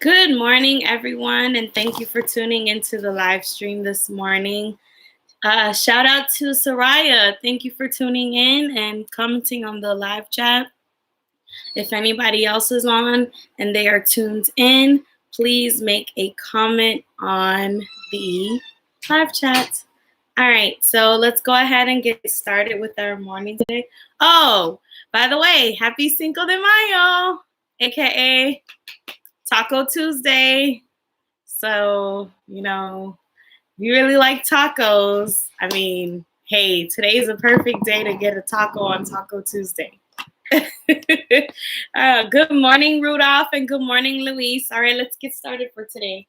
Good morning, everyone, and thank you for tuning into the live stream this morning. Shout out to Soraya. Thank you for tuning in and commenting on the live chat. If anybody else is on and they are tuned in, please make a comment on the live chat. All right, so let's go ahead and get started with our morning today. Oh, by the way, happy Cinco de Mayo, aka Taco Tuesday. So, if you really like tacos, hey, today's a perfect day to get a taco on Taco Tuesday. Good morning, Rudolph, and good morning, Luis. All right, let's get started for today.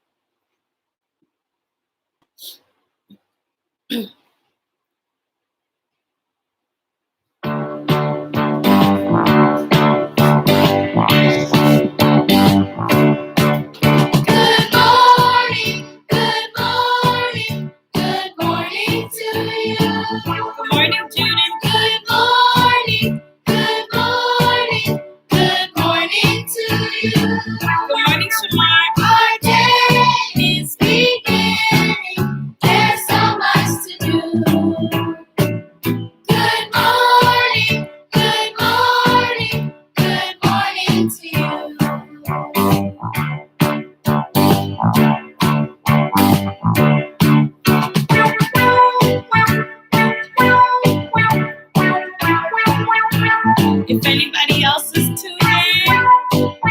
If anybody else is tuned in,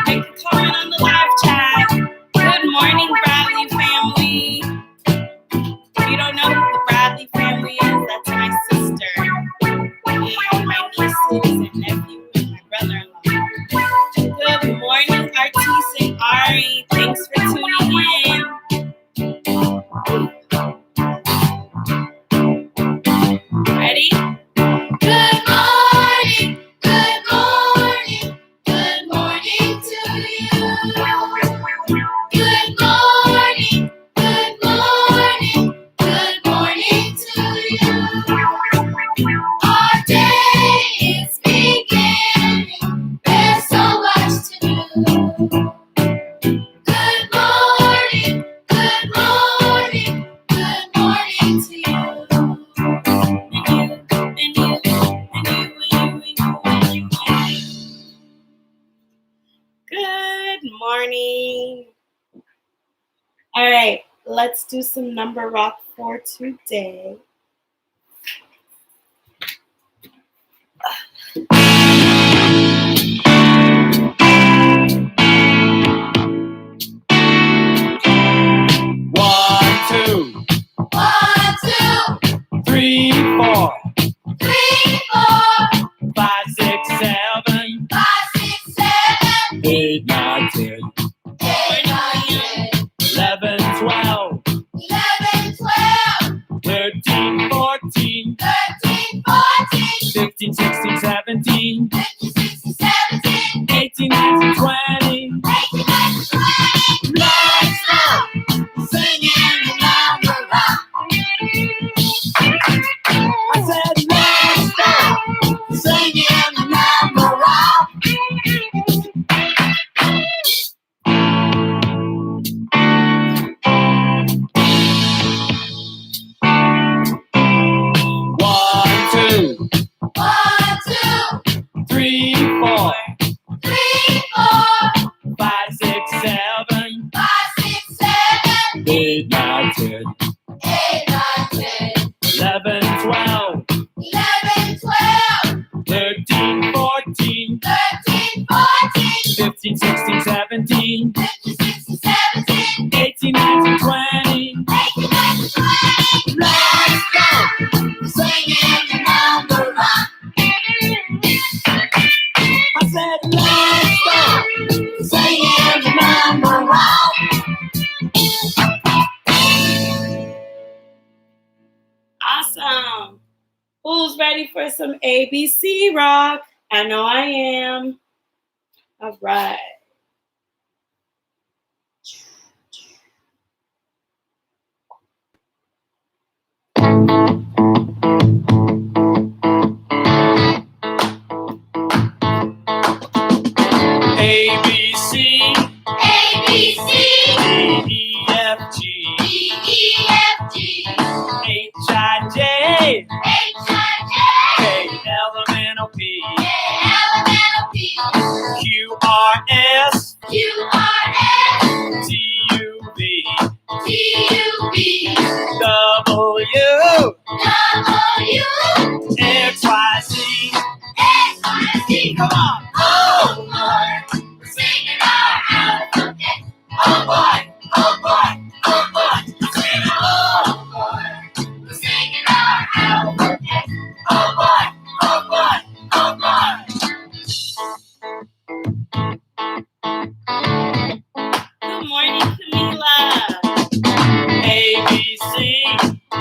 make a comment on the live chat. Good morning, Bradley family. If you don't know who the Bradley family is, that's my sister and my nieces and nephew and my brother-in-law. Good morning, Artis and Ari. Thanks for tuning in. Ready? Good morning. Good morning. Good morning to you. Good morning. Good morning. Good morning to you. Our day is beginning. There's so much to do. Good morning. Good morning. Good morning to you. Good morning. All right, let's do some number rock for today. One, two. 3, 4. 5, 6, 7. 8, 9, 10. 11, 12. 13, 14. 15, 16, 17. 18, 19, 20. Let's go! Singing around the rock. I said, let's go! Singing around the rock. One, two. 3, 4. 5, 6, 7. 8, 9, 10. 11, 12. 13, 14. 15, 16, 17. 18, 19, 20. Let's go! Singing around the rock. I said, let's go! Singing around the rock. Awesome. Who's ready for some ABC rock? I know I am. All right. ABC. ABC. Q-R-S. Q-R-S. T-U-V. T-U-V. W. W. X-Y-Z. X-Y-Z. Come on. Oh, Lord. We're singing our alphabet. Oh, boy. Oh, boy. Oh, boy. We're singing, oh, Lord. We're singing our alphabet. Oh, boy. Oh, boy. Oh, boy. Good morning, Camila. A, B, C. A,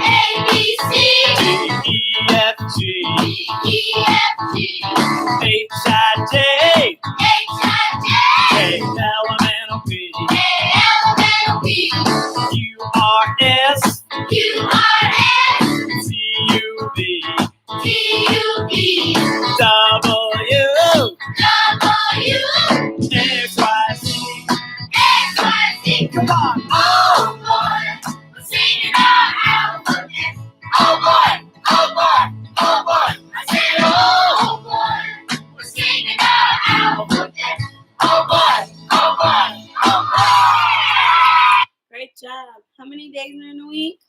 B, C. D, E, F, G. D, E, F, G. H, I, J. H, I, J. K, L, M, N, O, P. K, L, M, N, O, P. Q, R, S. Q, R, S. T, U, V. T, U, V. W. W. X, Y, Z. X, Y, Z. Come on. Oh, Lord. We're singing our alphabet. Oh, boy. Oh, boy. Oh, boy. I said, oh, boy. We're singing our alphabet. Oh, boy. Oh, boy. Oh, boy. Great job. How many days are in a week?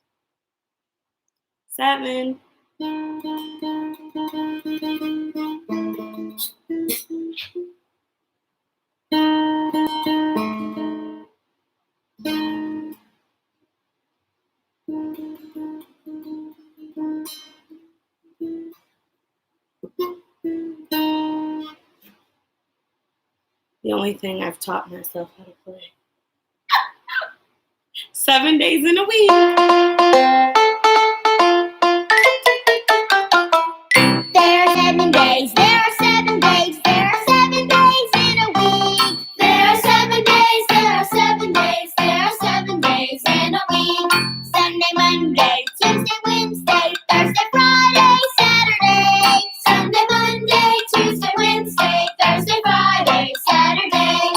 7. The only thing I've taught myself how to play. 7 days in a week. There are 7 days, there are 7 days, there are 7 days in a week. There are 7 days, there are 7 days, there are 7 days in a week. Sunday, Monday, Tuesday, Wednesday, Thursday, Friday, Saturday. Sunday, Monday, Tuesday, Wednesday, Thursday, Friday, Saturday.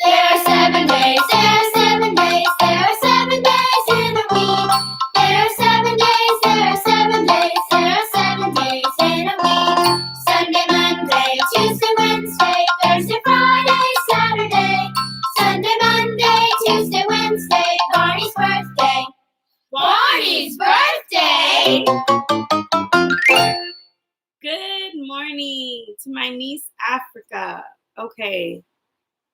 There are 7 days, there are 7 days, there are 7 days in a week. There are 7 days, there are 7 days, there are 7 days in a week. Sunday, Monday, Tuesday, Wednesday, Thursday, Friday, Saturday. Sunday, Monday, Tuesday, Wednesday, Barney's birthday. Barney's birthday! Good morning to my niece, Africa. Okay.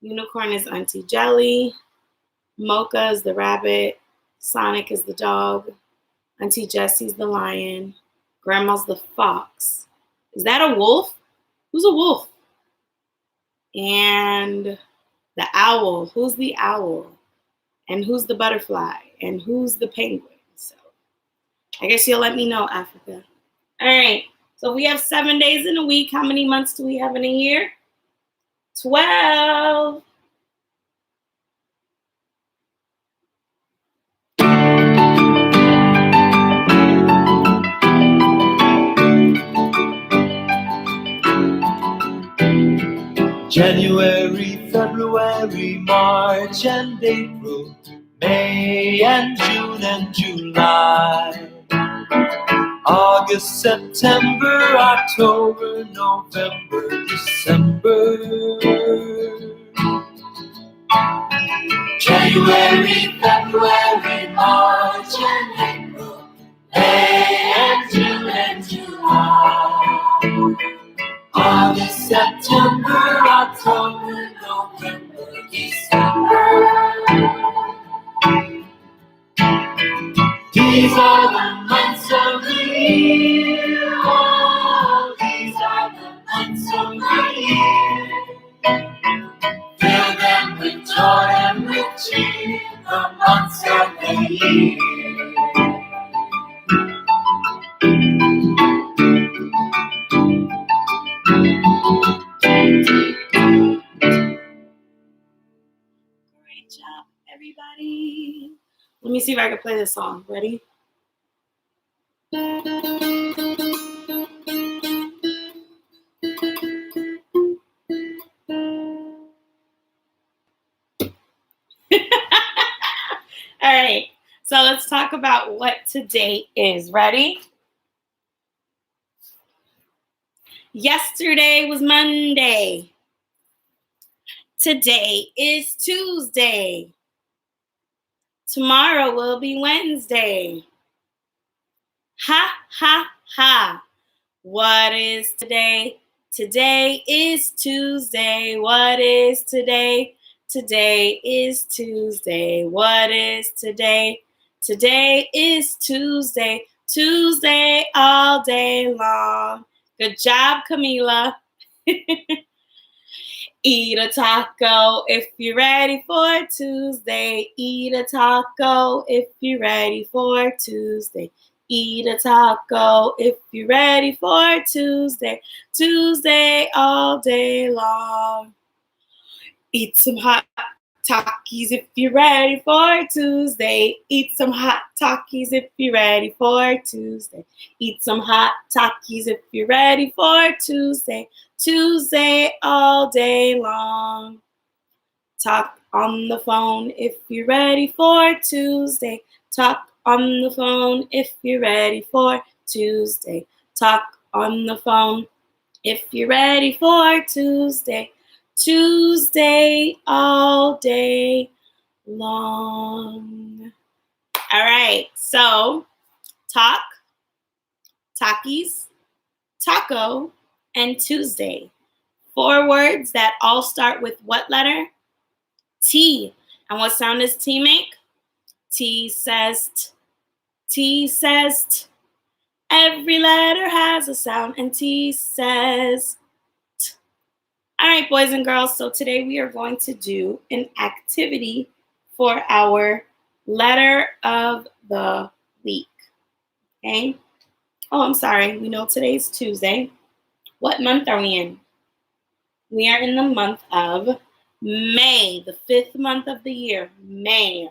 Unicorn is Auntie Jelly. Mocha is the rabbit. Sonic is the dog. Auntie Jessie's the lion. Grandma's the fox. Is that a wolf? Who's a wolf? And the owl. Who's the owl? And who's the butterfly? And who's the penguin? So I guess you'll let me know, Africa. All right. So we have 7 days in a week. How many months do we have in a year? 12. January, February, March and April, May and June and July, August, September, October, November, December. January, February, March and April, May and June and July, August, September, October, November, December. These are the months of the year. Oh, these are the months of the year. Fill them with joy and with cheer. The months of the year. Great job, everybody. Let me see if I can play this song. Ready? All right. So let's talk about what today is. Ready? Yesterday was Monday. Today is Tuesday. Tomorrow will be Wednesday. Ha, ha, ha. What is today? Today is Tuesday. What is today? Today is Tuesday. What is today? Today is Tuesday. Tuesday all day long. Good job, Camila. Eat a taco if you're ready for Tuesday. Eat a taco if you're ready for Tuesday. Eat a taco if you're ready for Tuesday. Tuesday all day long. Eat some hot Takis if you're ready for Tuesday. Eat some hot Takis if you're ready for Tuesday. Eat some hot Takis if you're ready for Tuesday. Tuesday all day long. Talk on the phone if you're ready for Tuesday. Talk on the phone if you're ready for Tuesday. Talk on the phone if you're ready for Tuesday. Tuesday all day long. All right, so talk, Takis, taco, and Tuesday. 4 words that all start with what letter? T. And what sound does T make? T says t. T says t. Every letter has a sound, and T says t. All right, boys and girls, so today we are going to do an activity for our letter of the week. Okay? Oh, I'm sorry. We know today's Tuesday. What month are we in? We are in the month of May, the 5th month of the year, May.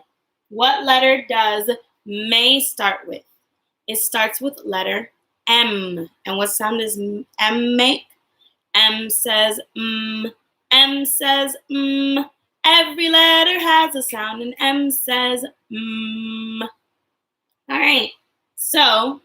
What letter does May start with? It starts with letter M. And what sound does M make? M says M says Every letter has a sound, and M says All right. So,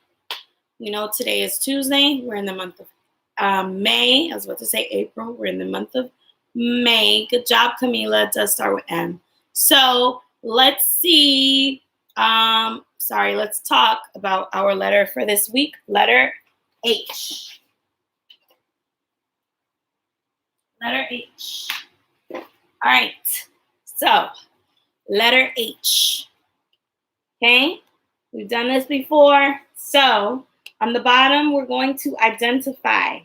we know today is Tuesday. We're in the month of May. I was about to say April. We're in the month of May. Good job, Camila. It does start with M. So let's see. Let's talk about our letter for this week. Letter H. Letter H. All right. So, letter H. Okay? We've done this before. So, on the bottom, we're going to identify.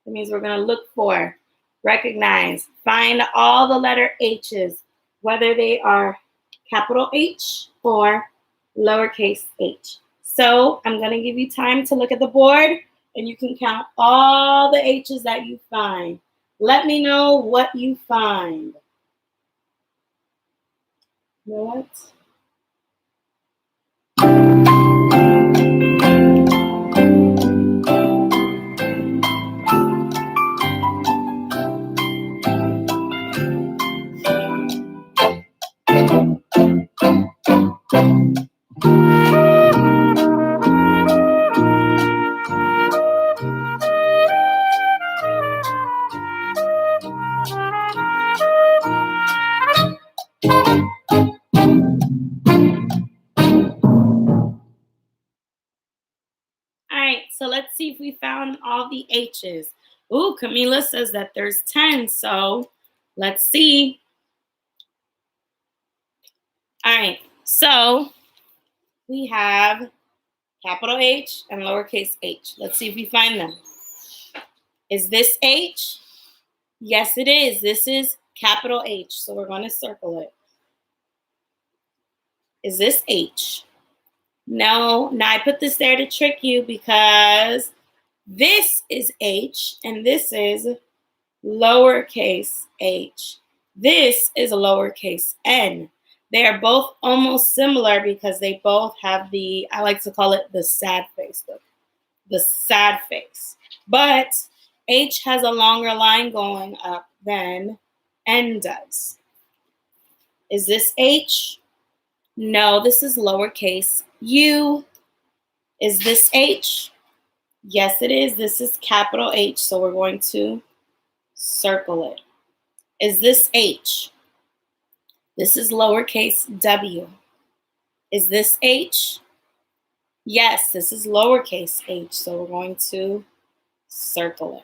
That means we're going to look for, recognize, find all the letter H's, whether they are capital H or lowercase h. So I'm going to give you time to look at the board, and you can count all the H's that you find. Let me know what you find. You know what? So let's see if we found all the H's. Ooh, Camila says that there's 10, so let's see. All right, so we have capital H and lowercase h. Let's see if we find them. Is this H? Yes, it is. This is capital H, so we're going to circle it. Is this H? No. Now I put this there to trick you because this is H and this is lowercase h. This is a lowercase n. They are both almost similar because they both have the, I like to call it the sad face, the sad face. But H has a longer line going up than N does. Is this H? No, this is lowercase u. Is this H? Yes, it is. This is capital H, so we're going to circle it. Is this H? This is lowercase w. Is this H? Yes, this is lowercase h, so we're going to circle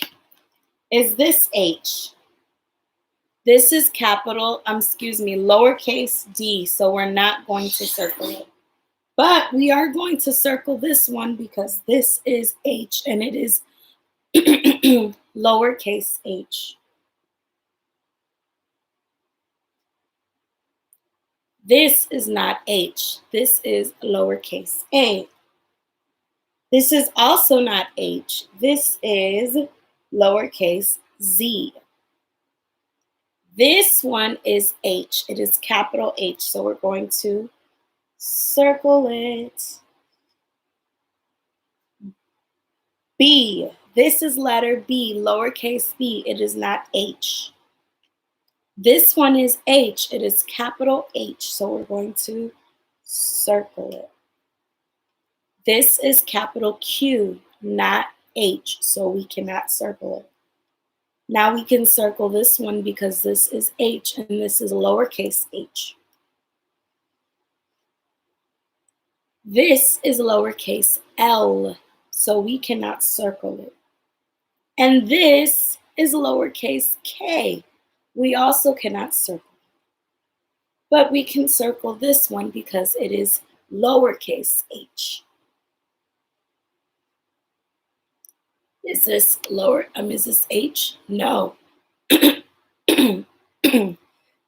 it. Is this H? This is lowercase d, so we're not going to circle it. But we are going to circle this one because this is H and it is lowercase h. This is not H. This is lowercase a. This is also not H. This is lowercase z. This one is H. It is capital H, so we're going to circle it. B. This is letter B, lowercase b. It is not H. This one is H. It is capital H, so we're going to circle it. This is capital Q, not H, so we cannot circle it. Now we can circle this one because this is H and this is lowercase h. This is lowercase l, so we cannot circle it. And this is lowercase k. We also cannot circle it. But we can circle this one because it is lowercase h. Is this H? No.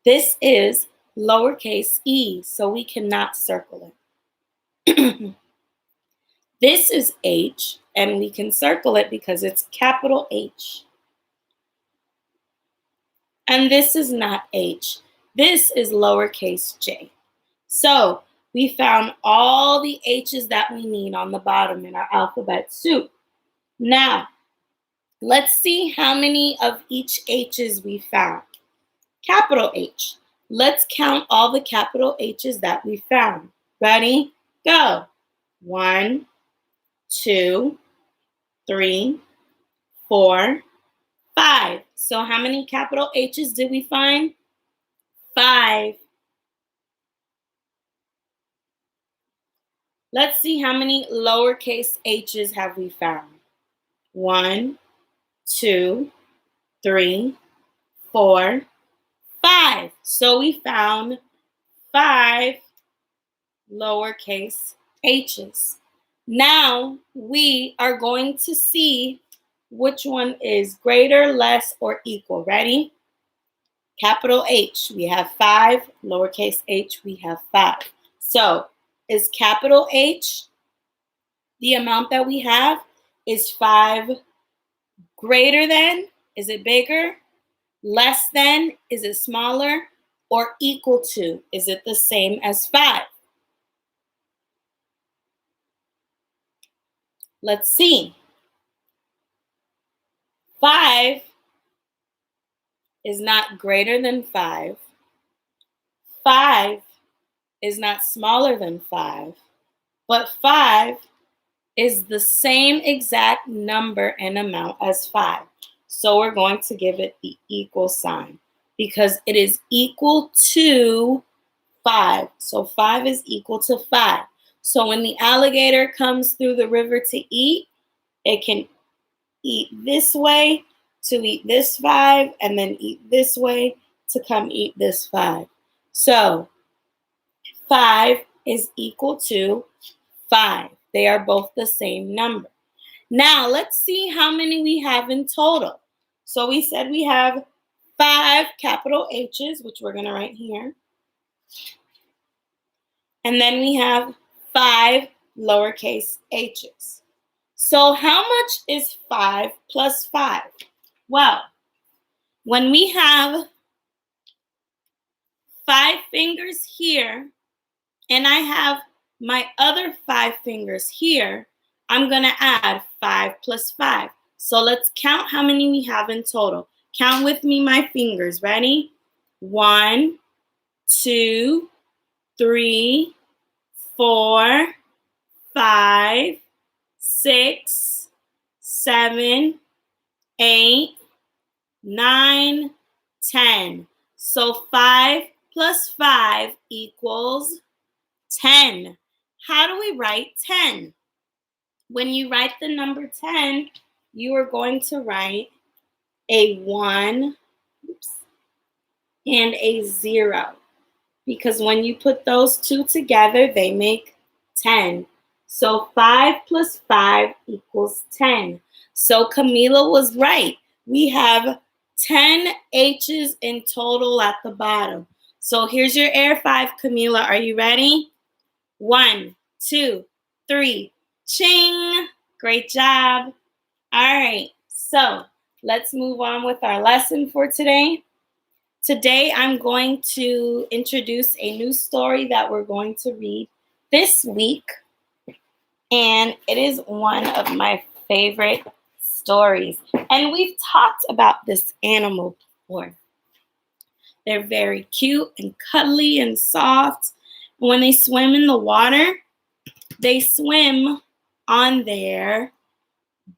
This is lowercase e, so we cannot circle it. This is H, and we can circle it because it's capital H. And this is not H. This is lowercase j. So we found all the H's that we need on the bottom in our alphabet soup. Now, let's see how many of each H's we found. Capital H. Let's count all the capital H's that we found. Ready? Go. 1, 2, 3, 4, 5. So how many capital H's did we find? 5. Let's see how many lowercase h's have we found. 1, 2, 3, 4, 5. So we found 5 lowercase h's. Now we are going to see which one is greater, less, or equal. Ready? Capital H, we have 5. Lowercase h, we have 5. So is capital H the amount that we have? Is 5 greater than? Is it bigger? Less than? Is it smaller? Or equal to? Is it the same as 5? Let's see. 5 is not greater than 5. 5 is not smaller than 5. But 5 is the same exact number and amount as 5. So we're going to give it the equal sign because it is equal to 5. So 5 is equal to 5. So when the alligator comes through the river to eat, it can eat this way to eat this 5 and then eat this way to come eat this 5. So 5 is equal to 5. They are both the same number. Now let's see how many we have in total. So we said we have 5 capital H's, which we're going to write here. And then we have 5 lowercase h's. So how much is 5 plus 5? Well, when we have 5 fingers here, and I have my other 5 fingers here, I'm going to add 5 plus 5. So let's count how many we have in total. Count with me my fingers. Ready? 1, 2, 3, 4, 5, 6, 7, 8, 9, 10. So 5 plus 5 equals 10. How do we write 10? When you write the number 10, you are going to write a 1 and a 0. Because when you put those two together, they make 10. So 5 plus 5 equals 10. So Camila was right. We have 10 H's in total at the bottom. So here's your air 5, Camila. Are you ready? 1, 2, 3. Ching! Great job. All right. So let's move on with our lesson for today. Today, I'm going to introduce a new story that we're going to read this week. And it is one of my favorite stories. And we've talked about this animal before. They're very cute and cuddly and soft. When they swim in the water, they swim on their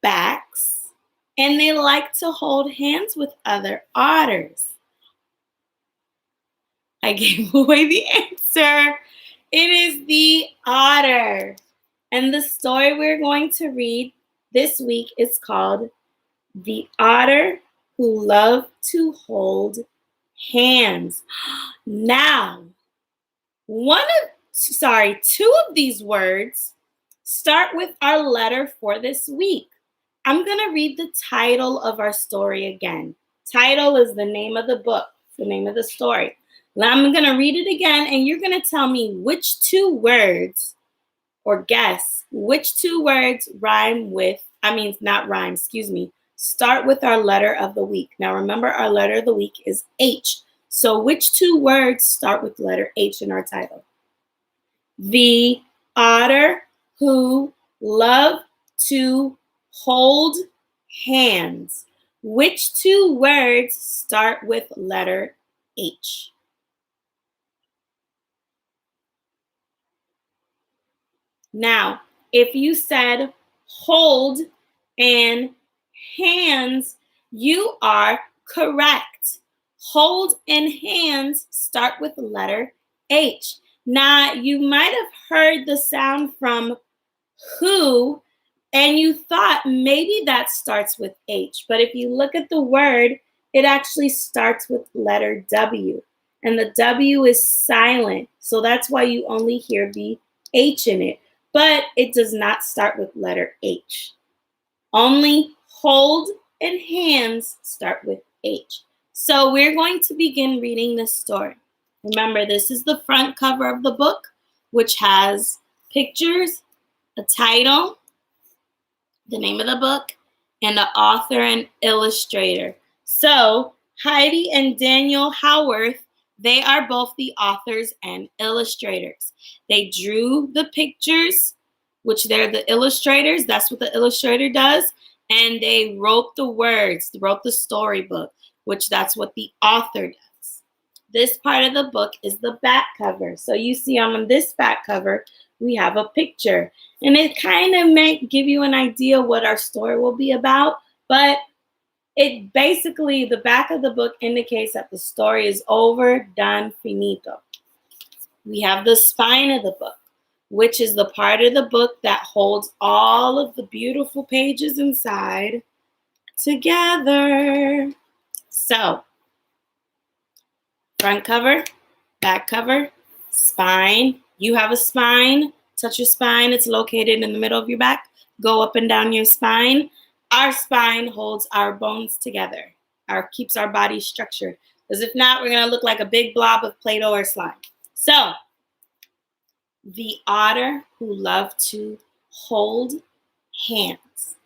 backs. And they like to hold hands with other otters. I gave away the answer. It is the otter. And the story we're going to read this week is called The Otter Who Loved to Hold Hands. Now, two of these words start with our letter for this week. I'm going to read the title of our story again. Title is the name of the book, the name of the story. I'm going to read it again, and you're going to tell me which two words, or guess, which two words start with our letter of the week. Now, remember, our letter of the week is H. So which two words start with letter H in our title? The otter who loved to hold hands. Which two words start with letter H? Now, if you said hold and hands, you are correct. Hold and hands start with the letter H. Now, you might have heard the sound from who, and you thought maybe that starts with H. But if you look at the word, it actually starts with letter W. And the W is silent. So that's why you only hear the H in it. But it does not start with letter H. Only hold and hands start with H. So we're going to begin reading this story. Remember, this is the front cover of the book, which has pictures, a title, the name of the book, and the author and illustrator. So Heidi and Daniel Howarth, they are both the authors and illustrators. They drew the pictures, which they're the illustrators. That's what the illustrator does. And they wrote the words, wrote the storybook, which that's what the author does. This part of the book is the back cover. So you see on this back cover, we have a picture. And it kind of may give you an idea what our story will be about. But it basically, the back of the book indicates that the story is over, done, finito. We have the spine of the book, which is the part of the book that holds all of the beautiful pages inside together. So, front cover, back cover, spine. You have a spine. Touch your spine. It's located in the middle of your back. Go up and down your spine. Our spine holds our bones together, keeps our body structured. Because if not, we're going to look like a big blob of Play-Doh or slime. So, the otter who loved to hold hands.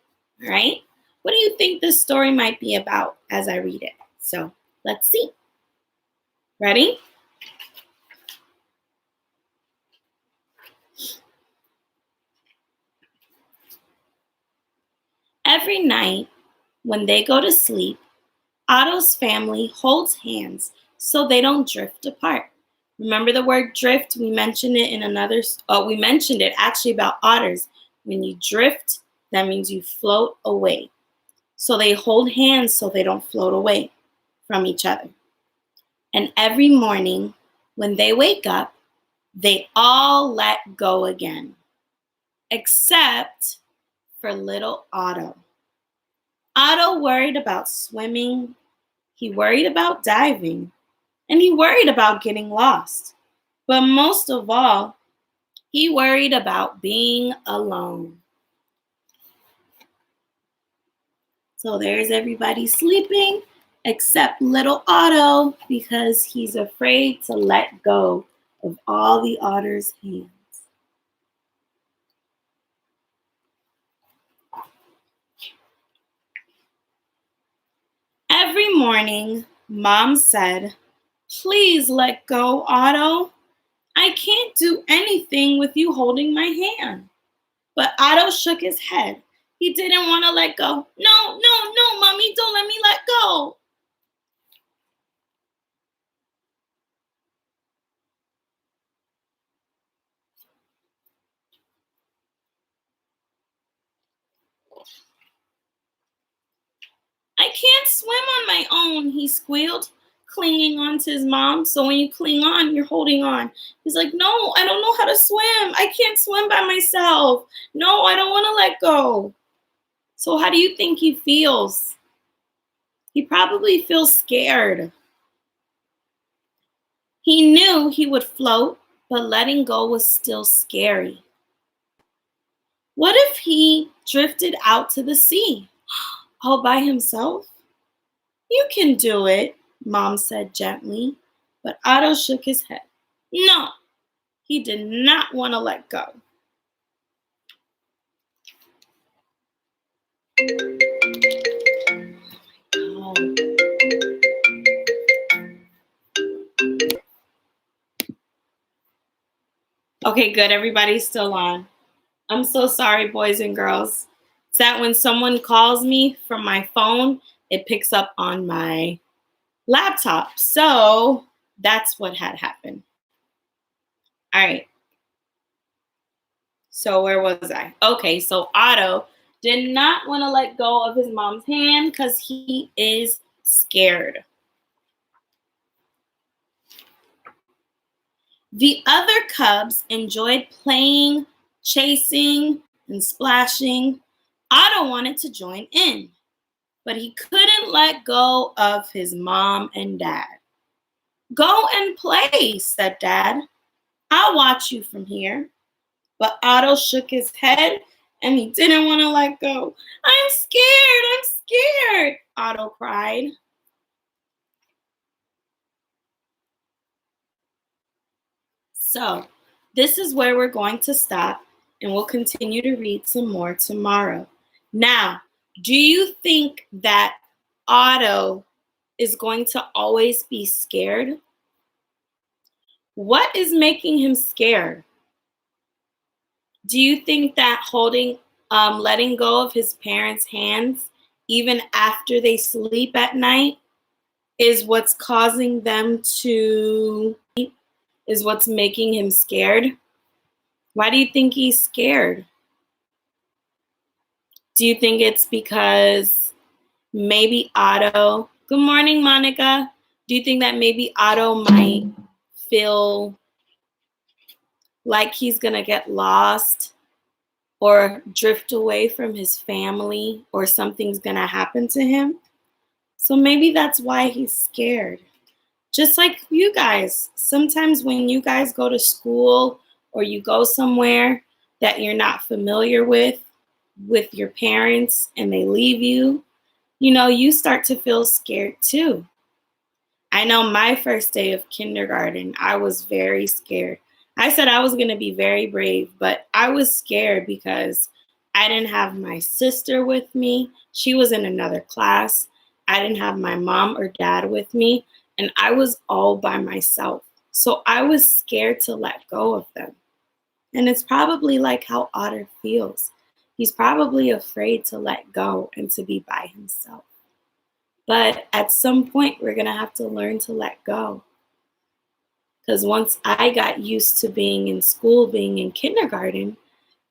All right? What do you think this story might be about as I read it? So, let's see. Ready? Every night when they go to sleep, Otto's family holds hands so they don't drift apart. Remember the word drift? We mentioned it actually about otters. When you drift That means you float away. So they hold hands so they don't float away from each other. And every morning when they wake up, they all let go again, except for little Otto. Otto worried about swimming, he worried about diving, and he worried about getting lost. But most of all, he worried about being alone. So there's everybody sleeping except little Otto because he's afraid to let go of all the otter's hands. Every morning, Mom said, "Please let go, Otto. I can't do anything with you holding my hand." But Otto shook his head. He didn't want to let go. No, no, no, Mommy, don't let me let go. "I can't swim on my own," he squealed, clinging on to his mom. So when you cling on, you're holding on. He's like, "No, I don't know how to swim. I can't swim by myself. No, I don't want to let go." So how do you think he feels? He probably feels scared. He knew he would float, but letting go was still scary. What if he drifted out to the sea, all by himself? "You can do it," Mom said gently, but Otto shook his head. No, he did not want to let go. Okay, good. Everybody's still on. I'm so sorry, boys and girls. It's that when someone calls me from my phone, it picks up on my laptop. So that's what had happened. All right. So where was I? Okay, so Otto did not want to let go of his mom's hand because he is scared. The other cubs enjoyed playing, chasing, and splashing. Otto wanted to join in, but he couldn't let go of his mom and dad. "Go and play," said Dad. "I'll watch you from here." But Otto shook his head and he didn't want to let go. I'm scared, Otto cried. So, this is where we're going to stop and we'll continue to read some more tomorrow. Now, do you think that Otto is going to always be scared? What is making him scared? Do you think that letting go of his parents' hands, even after they sleep at night, is what's causing them is what's making him scared? Why do you think he's scared? Do you think it's because maybe Otto, good morning, Monica. Do you think that maybe Otto might feel like he's going to get lost or drift away from his family or something's going to happen to him? So maybe that's why he's scared. Just like you guys, sometimes when you guys go to school or you go somewhere that you're not familiar with your parents and they leave you, you start to feel scared too. I know my first day of kindergarten, I was very scared. I said I was going to be very brave, but I was scared because I didn't have my sister with me. She was in another class. I didn't have my mom or dad with me, and I was all by myself. So I was scared to let go of them. And it's probably like how Otter feels. He's probably afraid to let go and to be by himself. But at some point, we're going to have to learn to let go. Because once I got used to being in school, being in kindergarten,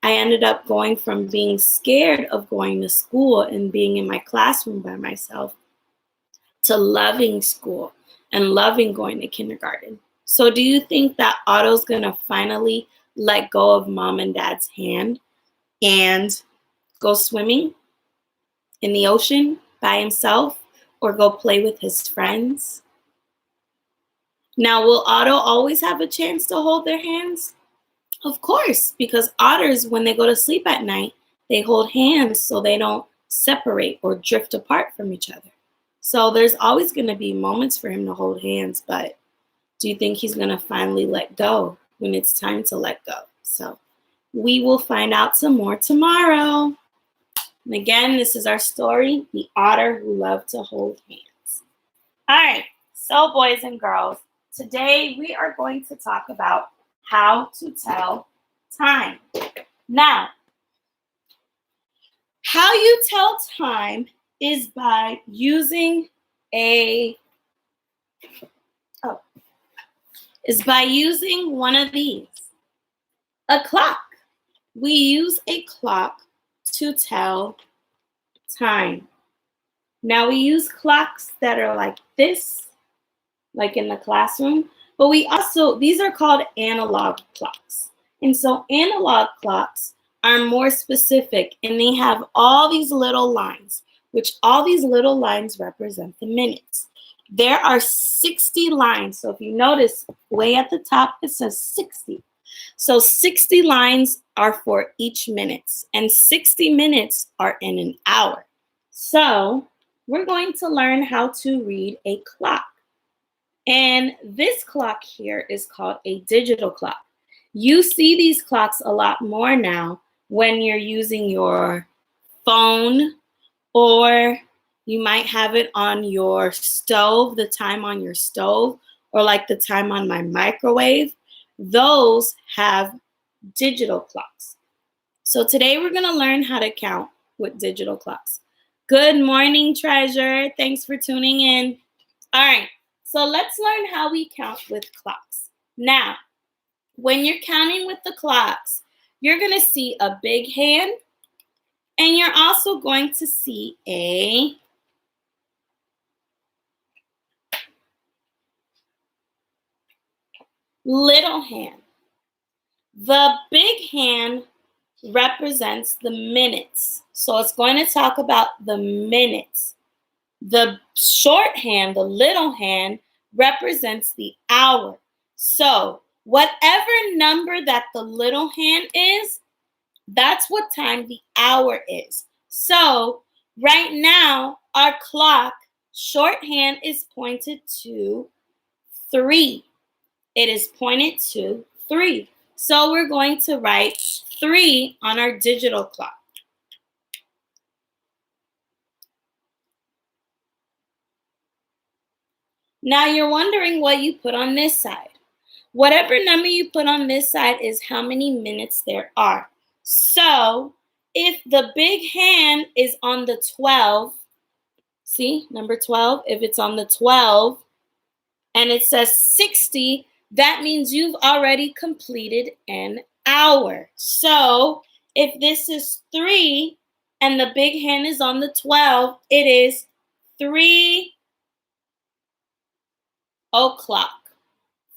I ended up going from being scared of going to school and being in my classroom by myself to loving school and loving going to kindergarten. So do you think that Otto's gonna finally let go of mom and dad's hand and go swimming in the ocean by himself or go play with his friends? Now, will Otto always have a chance to hold their hands? Of course, because otters, when they go to sleep at night, they hold hands so they don't separate or drift apart from each other. So there's always going to be moments for him to hold hands, but do you think he's going to finally let go when it's time to let go? So we will find out some more tomorrow. And again, this is our story, The Otter Who Loved to Hold Hands. All right, so boys and girls, today we are going to talk about how to tell time. Now, how you tell time is by using one of these, a clock. We use a clock to tell time. Now we use clocks that are like this, like in the classroom, but these are called analog clocks. And so analog clocks are more specific and they have all these little lines, which all these little lines represent the minutes. There are 60 lines. So if you notice way at the top, it says 60. So 60 lines are for each minute and 60 minutes are in an hour. So we're going to learn how to read a clock. And this clock here is called a digital clock. You see these clocks a lot more now when you're using your phone, or you might have it on your stove, the time on your stove, or like the time on my microwave. Those have digital clocks. So today we're going to learn how to count with digital clocks. Good morning, Treasure. Thanks for tuning in. All right. So let's learn how we count with clocks. Now, when you're counting with the clocks, you're going to see a big hand, and you're also going to see a little hand. The big hand represents the minutes. So it's going to talk about the minutes. The short hand, the little hand, represents the hour. So whatever number that the little hand is, that's what time the hour is. So right now, our clock shorthand is pointed to 3. It is pointed to 3. So we're going to write 3 on our digital clock. Now you're wondering what you put on this side. Whatever number you put on this side is how many minutes there are. So if the big hand is on the 12, see, number 12, if it's on the 12 and it says 60, that means you've already completed an hour. So if this is 3 and the big hand is on the 12, it is 3 o'clock.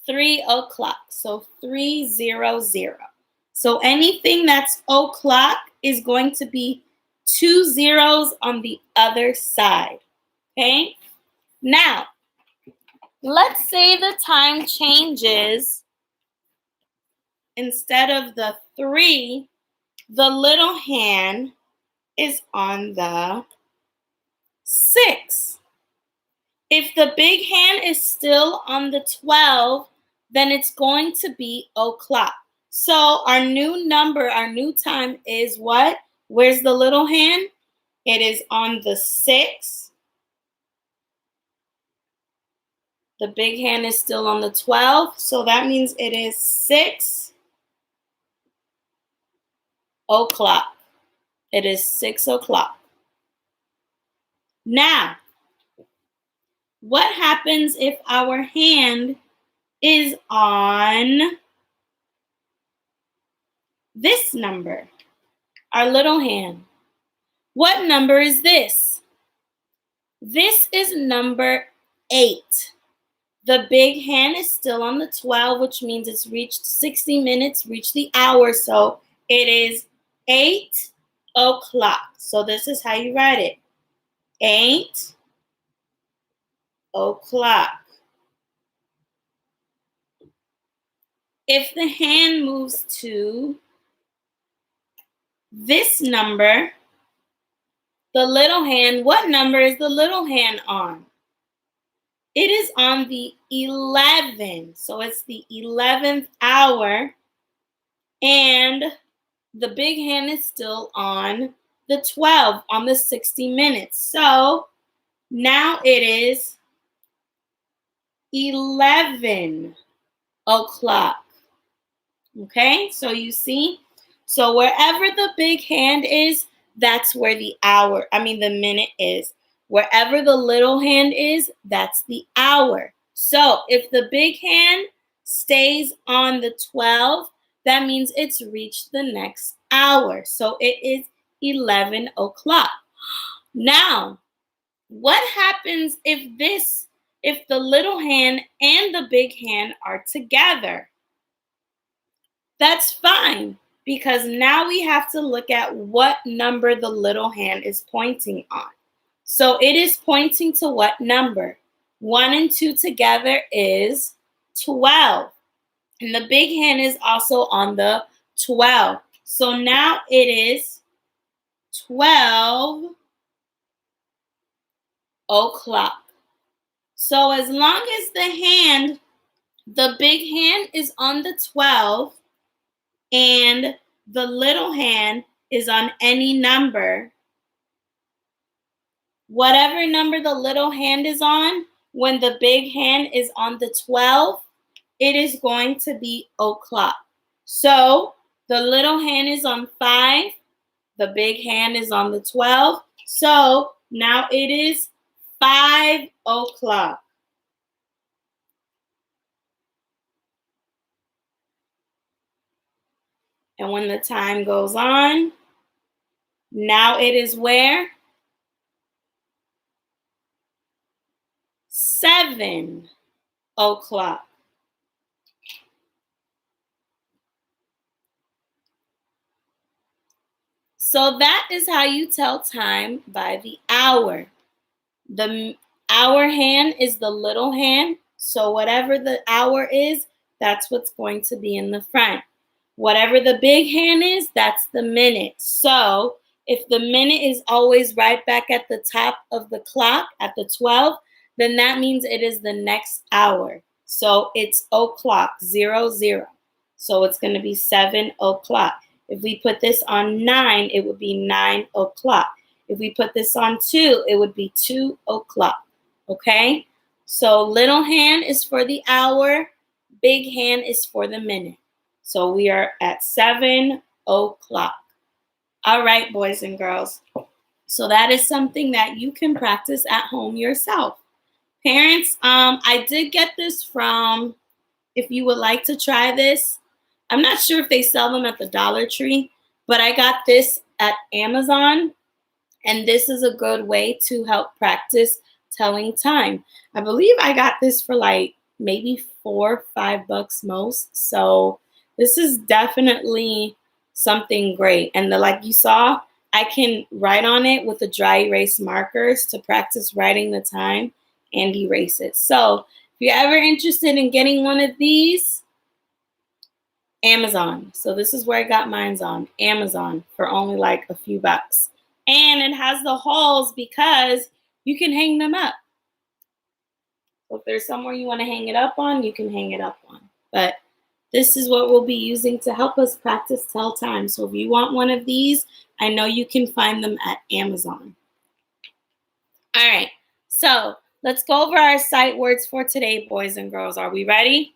3 o'clock. So 300. So anything that's o'clock is going to be 2 zeros on the other side. Okay? Now, let's say the time changes. Instead of the 3, the little hand is on the 6. If the big hand is still on the 12, then it's going to be o'clock. So our new number, our new time is what? Where's the little hand? It is on the 6. The big hand is still on the 12. So that means it is 6 o'clock. It is 6 o'clock. Now, what happens if our hand is on this number? our little hand. What number is this? This is number 8. The big hand is still on the 12, which means it's reached 60 minutes, reached the hour. So it is 8 o'clock. So this is how you write it. 8 o'clock. If the hand moves to this number, the little hand, what number is the little hand on? It is on the 11. So it's the 11th hour. And the big hand is still on the 12, on the 60 minutes. So now it is 11 o'clock. Okay, so you see? So wherever the big hand is, that's where the minute is. Wherever the little hand is, that's the hour. So if the big hand stays on the 12, that means it's reached the next hour. So it is 11 o'clock. Now, what happens if the little hand and the big hand are together? That's fine, because now we have to look at what number the little hand is pointing on. So it is pointing to what number? 1 and 2 together is 12. And the big hand is also on the 12. So now it is 12 o'clock. So as long as the big hand is on the 12, and the little hand is on any number, whatever number the little hand is on, when the big hand is on the 12, it is going to be o'clock. So the little hand is on 5, the big hand is on the 12, so now it is 5 o'clock. And when the time goes on, now it is where? 7 o'clock. So that is how you tell time by the hour. The hour hand is the little hand. So whatever the hour is, that's what's going to be in the front. Whatever the big hand is, that's the minute. So if the minute is always right back at the top of the clock at the 12, then that means it is the next hour. So it's o'clock, 00. So it's going to be 7 o'clock. If we put this on 9, it would be 9 o'clock. If we put this on 2, it would be 2 o'clock. Okay? So little hand is for the hour, big hand is for the minute. So we are at 7 o'clock. All right, boys and girls. So that is something that you can practice at home yourself. Parents, I did get this from, if you would like to try this, I'm not sure if they sell them at the Dollar Tree, but I got this at Amazon, and this is a good way to help practice telling time. I believe I got this for like maybe $4 or $5 most. So this is definitely something great. And like you saw, I can write on it with the dry erase markers to practice writing the time and erase it. So if you're ever interested in getting one of these, Amazon. So this is where I got mine on, Amazon, for only like a few bucks. And it has the holes because you can hang them up. So if there's somewhere you want to hang it up on, you can hang it up on. But this is what we'll be using to help us practice tell time. So if you want one of these, I know you can find them at Amazon. All right, so let's go over our sight words for today, boys and girls. Are we ready?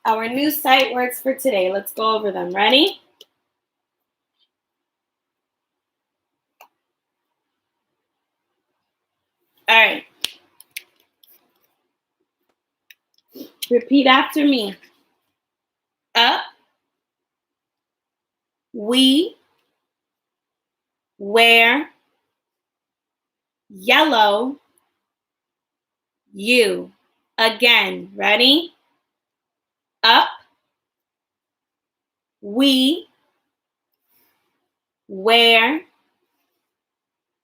Our new sight words for today. Let's go over them. Ready? All right. Repeat after me. Up, we, where, yellow, you. Again, ready? Up, we, where,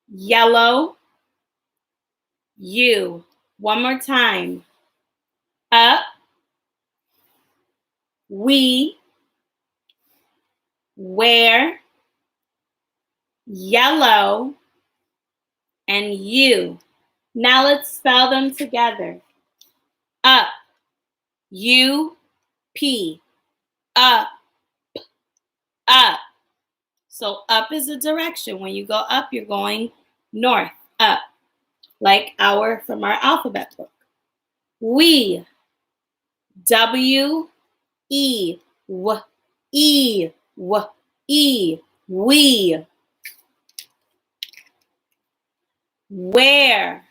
yellow, you. One more time. Up, we, where, yellow, and you. Now let's spell them together. Up, U-P, up, up. So up is a direction. When you go up, you're going north, up, like from our alphabet book. We, W-E, W-E, W-E, we. Where,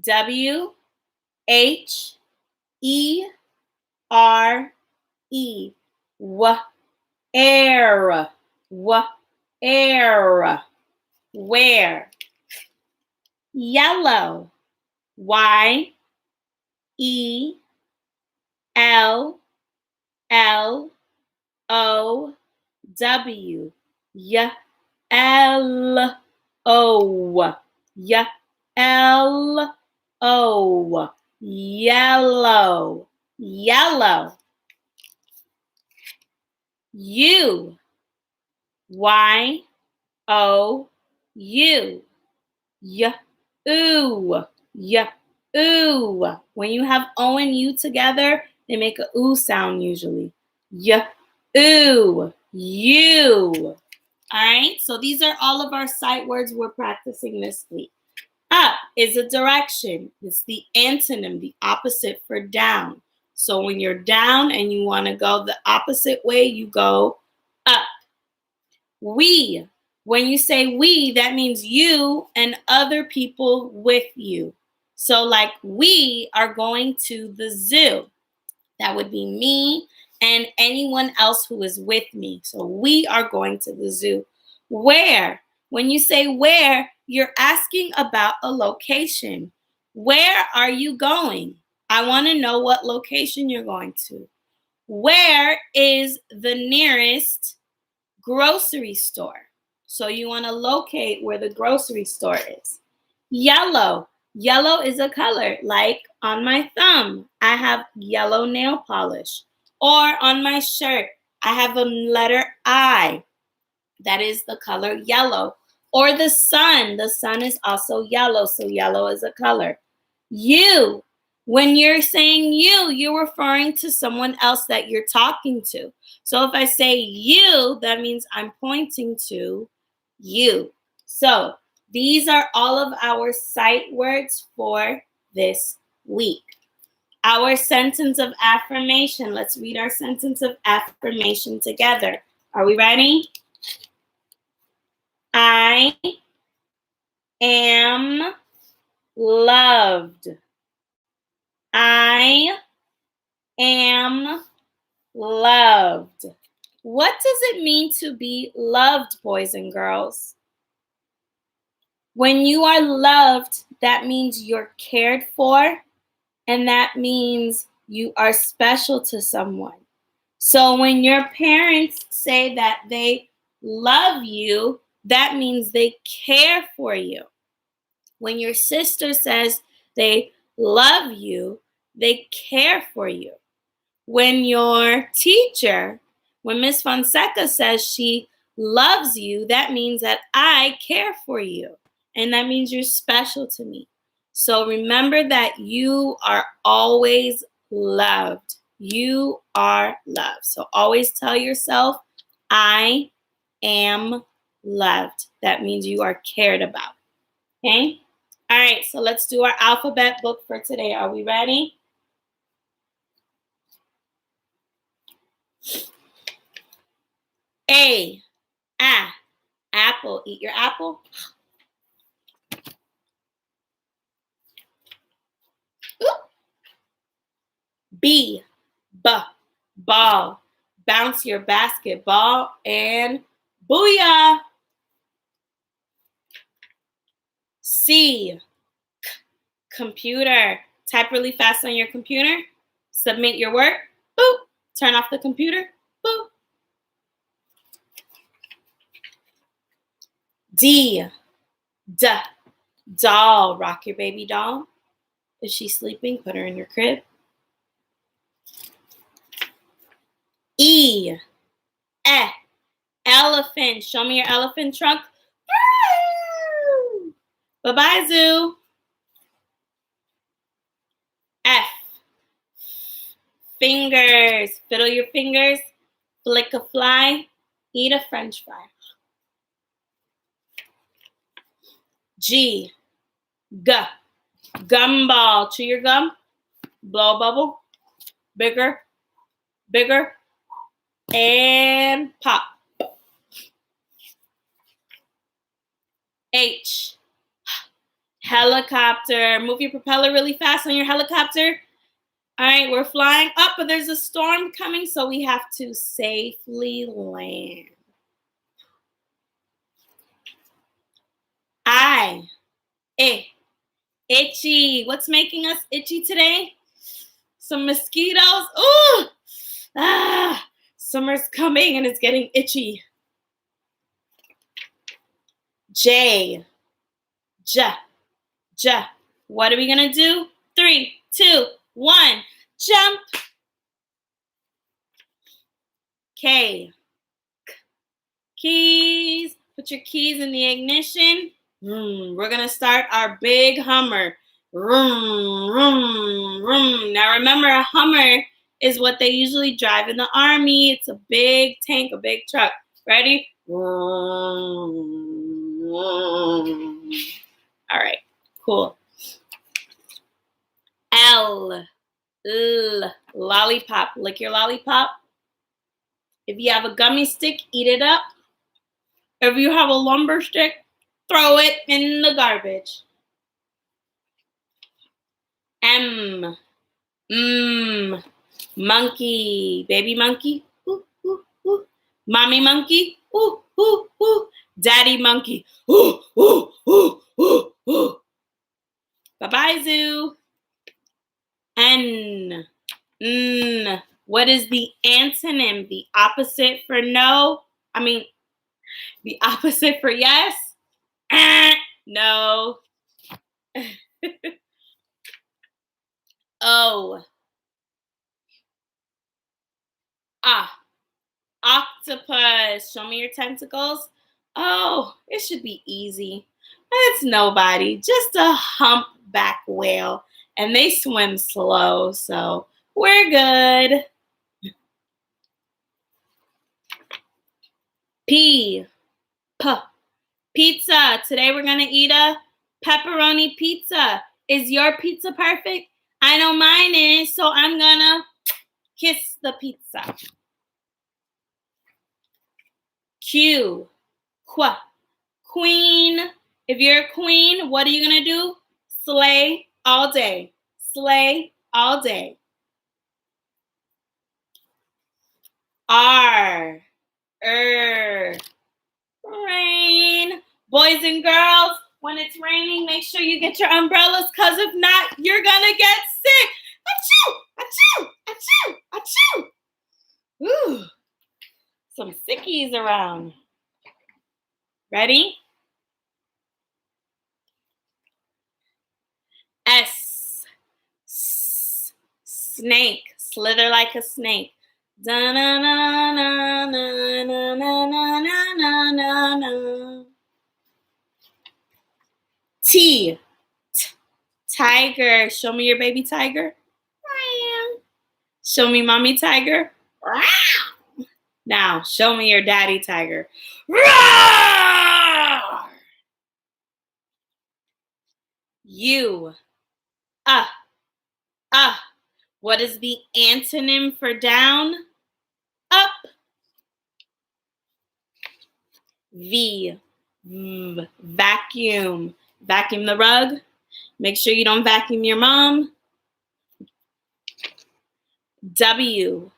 W-H-E-R-E, air, air, where. Yellow, Y-E-L-L-O-W, yellow, yellow, yellow, yellow. U, Y-O-U, ooh, ooh. When you have O and U together, they make a ooh sound usually. Ooh, you. All right, so these are all of our sight words we're practicing this week. Up is a direction. It's the antonym, the opposite for down. So when you're down and you want to go the opposite way, you go up. We. When you say we, that means you and other people with you. So like we are going to the zoo. That would be me and anyone else who is with me. So we are going to the zoo. Where? When you say where, you're asking about a location. Where are you going? I want to know what location you're going to. Where is the nearest grocery store? So you want to locate where the grocery store is. Yellow. Yellow is a color. Like on my thumb, I have yellow nail polish. Or on my shirt, I have a letter I. That is the color yellow. Or the sun. The sun is also yellow, so yellow is a color. You. When you're saying you're referring to someone else that you're talking to. So if I say you, that means I'm pointing to you. So these are all of our sight words for this week. Our sentence of affirmation. Let's read our sentence of affirmation together. Are we ready? I am loved. I am loved. What does it mean to be loved, boys and girls? When you are loved, that means you're cared for, and that means you are special to someone. So when your parents say that they love you, that means they care for you. When your sister says they love you, they care for you. When your teacher, when Miss Fonseca says she loves you, that means that I care for you. And that means you're special to me. So remember that you are always loved. You are loved. So always tell yourself, I am loved. That means you are cared about. Okay? All right, so let's do our alphabet book for today. Are we ready? Apple. Eat your apple. B, ball. Bounce your basketball and booyah. C, computer. Type really fast on your computer. Submit your work. Boop. Turn off the computer. Boop. D, doll. Rock your baby doll. Is she sleeping? Put her in your crib. E, elephant. Show me your elephant trunk. Bye-bye, zoo. F, fingers. Fiddle your fingers. Flick a fly. Eat a french fry. G, gumball. Chew your gum. Blow a bubble. Bigger, bigger, and pop. H, helicopter. Move your propeller really fast on your helicopter. All right, we're flying up, but there's a storm coming, so we have to safely land. I, itchy. What's making us itchy today? Some mosquitoes. Ooh! Summer's coming and it's getting itchy. J. What are we gonna do? 3, 2, 1. Jump. K. Keys. Put your keys in the ignition. We're gonna start our big Hummer. Now remember, a Hummer is what they usually drive in the army. It's a big tank, a big truck. Ready? All right, cool. L, lollipop. Lick your lollipop. If you have a gummy stick, eat it up. If you have a lumber stick, throw it in the garbage. M, monkey. Baby monkey. Ooh, ooh, ooh. Mommy monkey. Ooh, ooh, ooh. Daddy monkey. Ooh, ooh, ooh, ooh, ooh. Bye-bye, zoo. N. What is the antonym? The opposite for no? The opposite for yes? No. O. Octopus. Show me your tentacles. Oh, it should be easy. It's nobody. Just a humpback whale. And they swim slow, so we're good. P. Pizza. Today we're going to eat a pepperoni pizza. Is your pizza perfect? I know mine is, so I'm going to kiss the pizza. Q. Queen. If you're a queen, what are you going to do? Slay all day. Slay all day. R. Rain. Boys and girls, when it's raining, make sure you get your umbrellas, because if not, you're going to get sick. Achoo! Achoo! Achoo! Achoo! Ooh. Some sickies around. Ready? S. Snake. Slither like a snake. Da-na-na-na-na-na-na-na-na-na-na. T. Tiger. Show me your baby tiger. Show me mommy tiger. Now, show me your daddy tiger. U. What is the antonym for down? Up. V. Vacuum. Vacuum the rug. Make sure you don't vacuum your mom. W.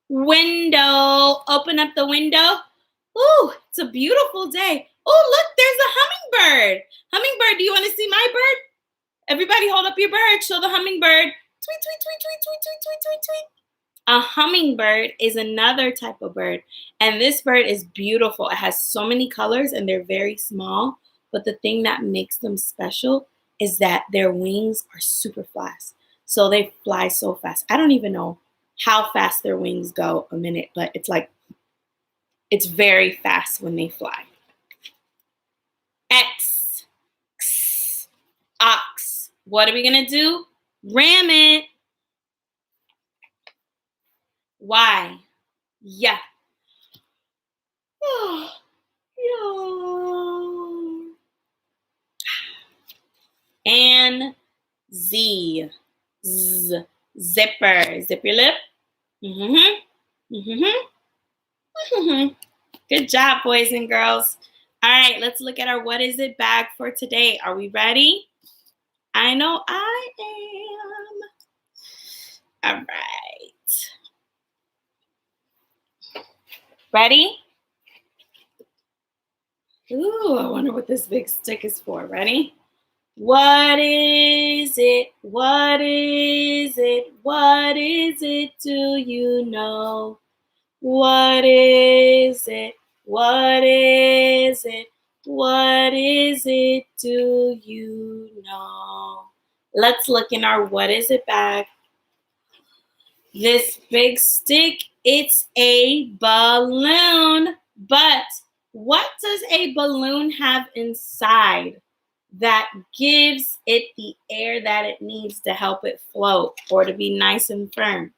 Window. Open up the window. Ooh, it's a beautiful day. Oh, look, there's a hummingbird. Hummingbird, do you want to see my bird? Everybody hold up your bird. Show the hummingbird. Tweet, tweet, tweet, tweet, tweet, tweet, tweet, tweet, tweet. A hummingbird is another type of bird. And this bird is beautiful. It has so many colors and they're very small. But the thing that makes them special is that their wings are super fast. So they fly so fast. I don't even know how fast their wings go a minute, but it's very fast when they fly. X. X. Ox. What are we going to do? Ram it. Y. Yeah. Oh, yeah. And Z. Z. Zipper. Zip your lip. Good job, boys and girls. All right, let's look at our what is it bag for today. Are we ready? I know I am. All right. Ready? Ooh, I wonder what this big stick is for. Ready? What is it? What is it? What is it? Do you know? What is it? What is it? What is it? Do you know? Let's look in our what is it bag. This big stick, it's a balloon. But what does a balloon have inside that gives it the air that it needs to help it float or to be nice and firm?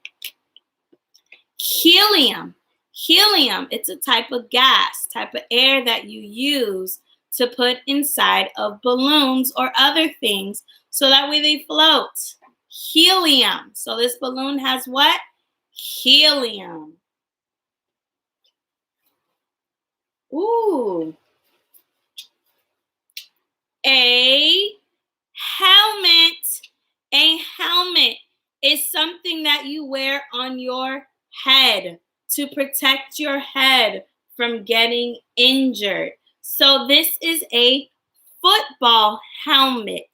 Helium. Helium, it's a type of gas, type of air that you use to put inside of balloons or other things so that way they float. Helium. So this balloon has what? Helium. Ooh. A helmet. A helmet is something that you wear on your head to protect your head from getting injured. So this is a football helmet.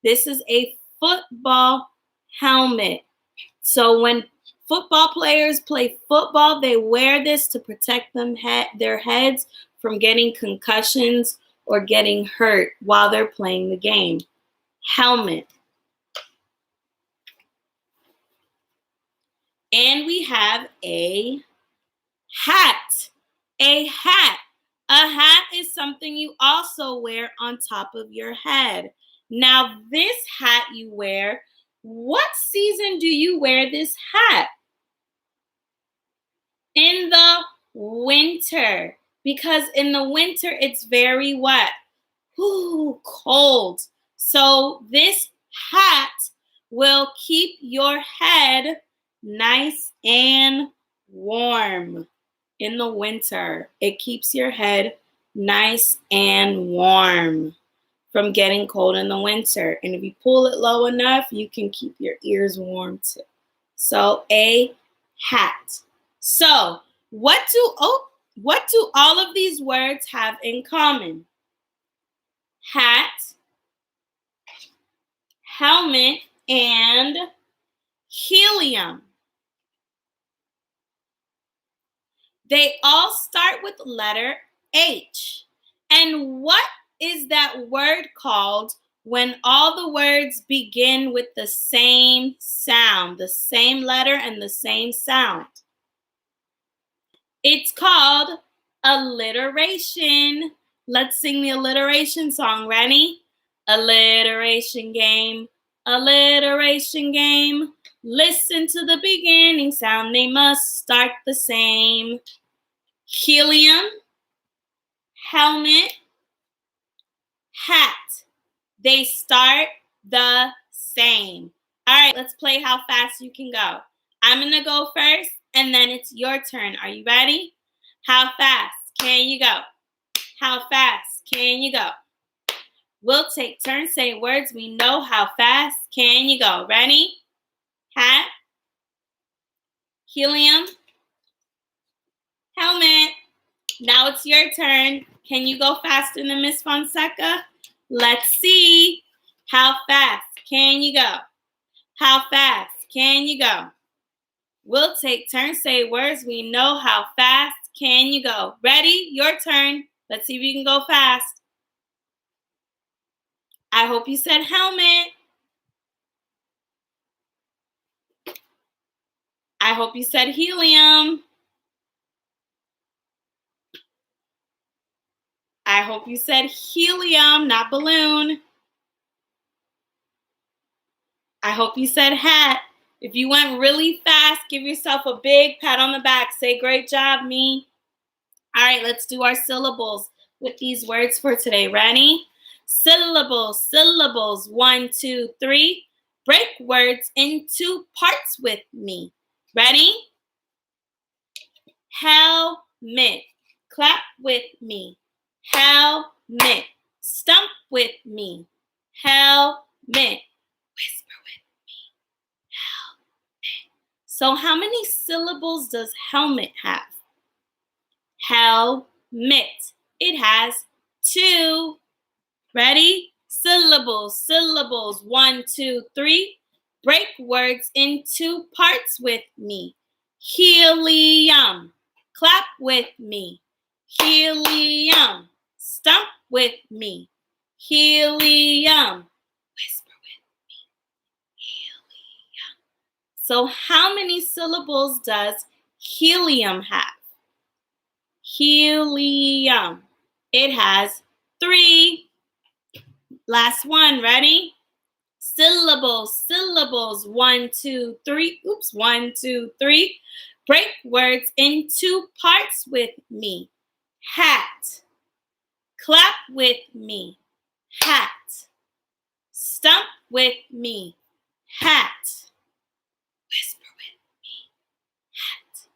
This is a football helmet. So when football players play football, they wear this to protect their heads from getting concussions or getting hurt while they're playing the game. Helmet. And we have a hat. A hat. A hat is something you also wear on top of your head. Now, this hat you wear, what season do you wear this hat? In the winter. Because in the winter, it's very what? Ooh, cold. So this hat will keep your head nice and warm in the winter. It keeps your head nice and warm from getting cold in the winter. And if you pull it low enough, you can keep your ears warm too. So a hat. So what do all of these words have in common? Hat, helmet, and helium. They all start with letter H. And what is that word called when all the words begin with the same sound, the same letter and the same sound? It's called alliteration. Let's sing the alliteration song. Ready? Alliteration game, alliteration game. Listen to the beginning sound, they must start the same. Helium, helmet, hat. They start the same. All right, let's play how fast you can go. I'm going to go first, and then it's your turn. Are you ready? How fast? can you go? How fast can you go? We'll take turns saying words we know. How fast can you go? Ready? Hat, helium, helmet. Now it's your turn. Can you go faster than Miss Fonseca? Let's see. How fast can you go? How fast can you go? We'll take turns say words we know. How fast can you go? Ready? Your turn. Let's see if you can go fast. I hope you said helmet. I hope you said helium. I hope you said helium, not balloon. I hope you said hat. If you went really fast, give yourself a big pat on the back. Say, great job, me. All right, let's do our syllables with these words for today. Ready? Syllables, syllables. 1, 2, 3. Break words into parts with me. Ready? Helmet. Clap with me. Helmet. Stump with me. Helmet. Whisper with me. Helmet. So how many syllables does helmet have? Helmet. It has 2. Ready? Syllables, syllables. 1, 2, 3. Break words into parts with me. Helium. Clap with me. Helium. Stump with me. Helium. Whisper with me. Helium. So how many syllables does helium have? Helium. It has 3. Last one, ready? Syllables, syllables. 1, 2, 3. 1, 2, 3. Break words into parts with me. Hat. Clap with me. Hat. Stump with me. Hat. Whisper with me. Hat.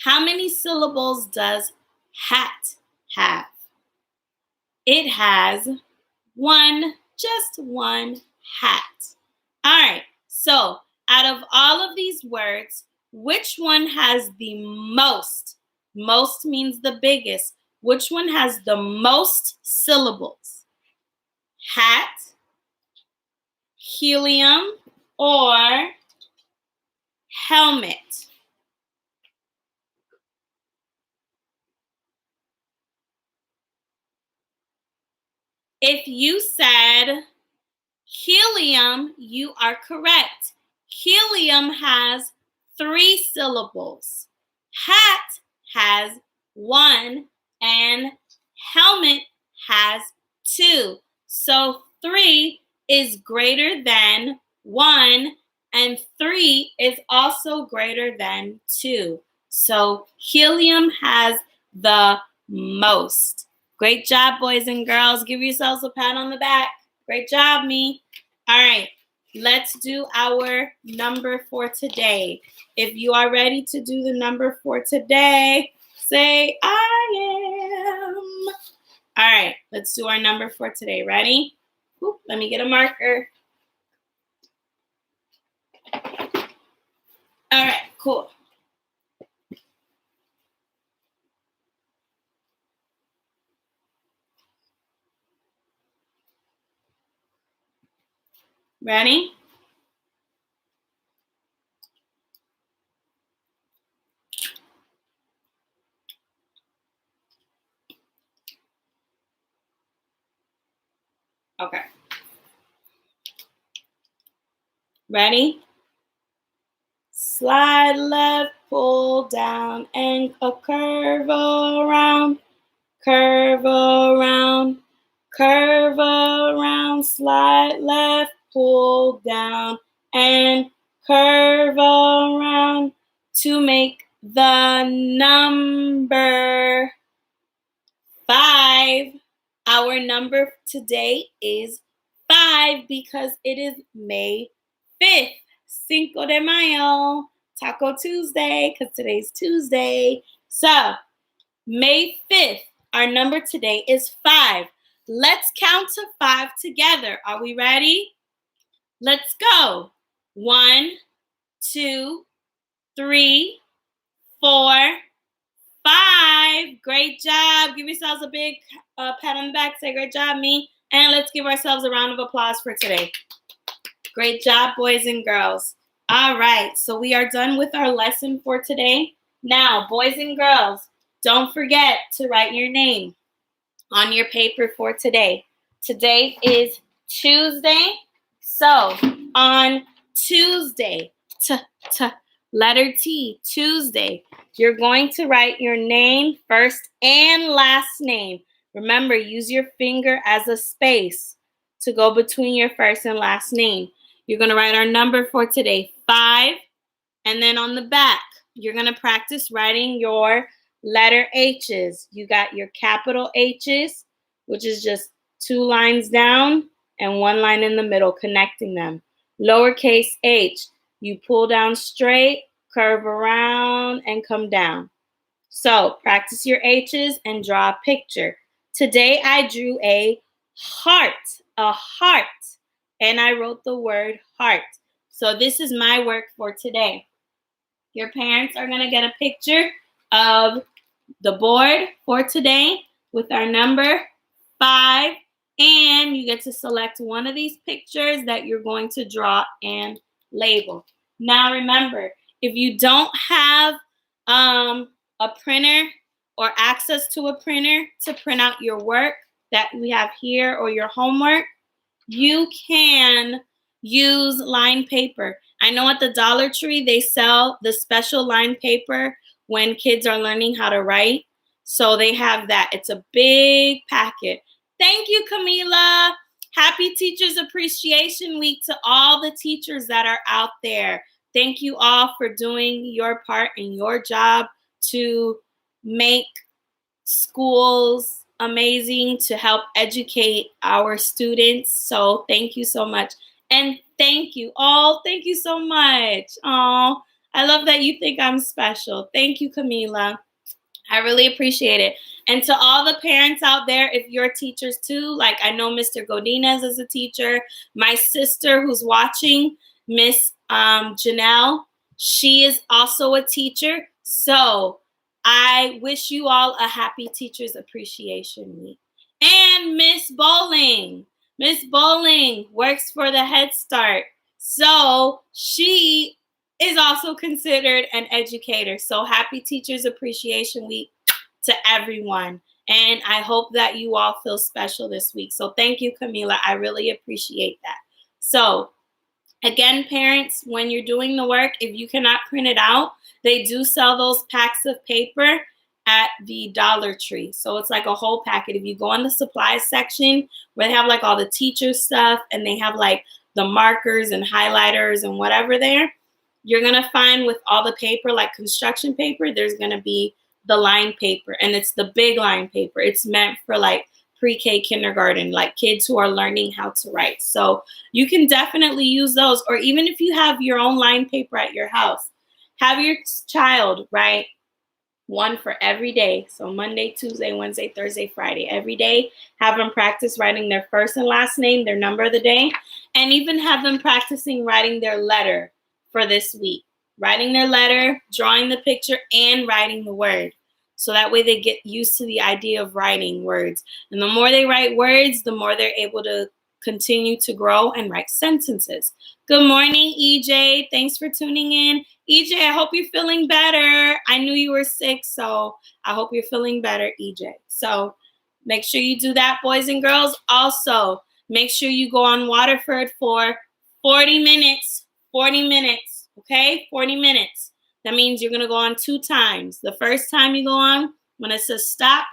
How many syllables does hat have? It has 1, just 1 hat. All right, so out of all of these words, which one has the most? Most means the biggest. Which one has the most syllables? Hat, helium, or helmet? If you said helium, you are correct. Helium has 3 syllables. Hat has 1 and helmet has 2. So 3 is greater than 1 and 3 is also greater than 2. So helium has the most. Great job, boys and girls. Give yourselves a pat on the back. Great job, me. All right, let's do our number for today. If you are ready to do the number for today, say, I am. All right, let's do our number for today. Ready? Ooh, let me get a marker. All right, cool. Ready? Okay. Ready? Slide left, pull down, and a curve around, curve around, curve around, slide left, pull down, and curve around to make the number 5. Our number today is 5 because it is May 5th, Cinco de Mayo, Taco Tuesday, because today's Tuesday. So May 5th, our number today is 5. Let's count to 5 together. Are we ready? Let's go. 1, 2, 3, 4, 5. Great job. Give yourselves a big pat on the back. Say great job, me. And let's give ourselves a round of applause for today. Great job, boys and girls. All right, so we are done with our lesson for today. Now, boys and girls, don't forget to write your name on your paper for today. Today is Tuesday. So on Tuesday, letter T, Tuesday, you're going to write your name, first and last name. Remember, use your finger as a space to go between your first and last name. You're going to write our number for today, 5, and then on the back, you're going to practice writing your letter H's. You got your capital H's, which is just 2 lines down and 1 line in the middle connecting them. Lowercase h, you pull down straight, curve around, and come down. So practice your H's and draw a picture. Today I drew a heart, and I wrote the word heart. So this is my work for today. Your parents are going to get a picture of the board for today with our number 5, and you get to select one of these pictures that you're going to draw and label. Now remember, if you don't have a printer or access to a printer to print out your work that we have here or your homework, you can use lined paper. I know at the Dollar Tree they sell the special lined paper when kids are learning how to write. So they have that. It's a big packet. Thank you, Camila. Happy Teachers Appreciation Week to all the teachers that are out there. Thank you all for doing your part and your job to make schools amazing, to help educate our students. So thank you so much. And thank you so much. Oh, I love that you think I'm special. Thank you, Camila. I really appreciate it. And to all the parents out there, if you're teachers too, like I know Mr. Godinez is a teacher. My sister who's watching, Miss Janelle, she is also a teacher. So I wish you all a happy Teachers Appreciation Week. And Miss Bowling works for the Head Start. So she is also considered an educator. So happy Teachers Appreciation Week to everyone. And I hope that you all feel special this week. So thank you, Camila. I really appreciate that. So again, parents, when you're doing the work, if you cannot print it out, they do sell those packs of paper at the Dollar Tree. So it's like a whole packet. If you go in the supplies section where they have like all the teacher stuff and they have like the markers and highlighters and whatever there, you're going to find with all the paper, like construction paper, there's going to be the lined paper. And it's the big lined paper. It's meant for like pre-K kindergarten, like kids who are learning how to write. So you can definitely use those. Or even if you have your own lined paper at your house, have your child write one for every day. So Monday, Tuesday, Wednesday, Thursday, Friday, every day. Have them practice writing their first and last name, their number of the day, and even have them practicing writing their letter for this week. Writing their letter, drawing the picture, and writing the word. So that way they get used to the idea of writing words. And the more they write words, the more they're able to continue to grow and write sentences. Good morning, EJ. Thanks for tuning in. EJ, I hope you're feeling better. I knew you were sick, so I hope you're feeling better, EJ. So make sure you do that, boys and girls. Also, make sure you go on Waterford for 40 minutes. 40 minutes, okay? 40 minutes. That means you're going to go on 2 times. The first time you go on, when it says stop,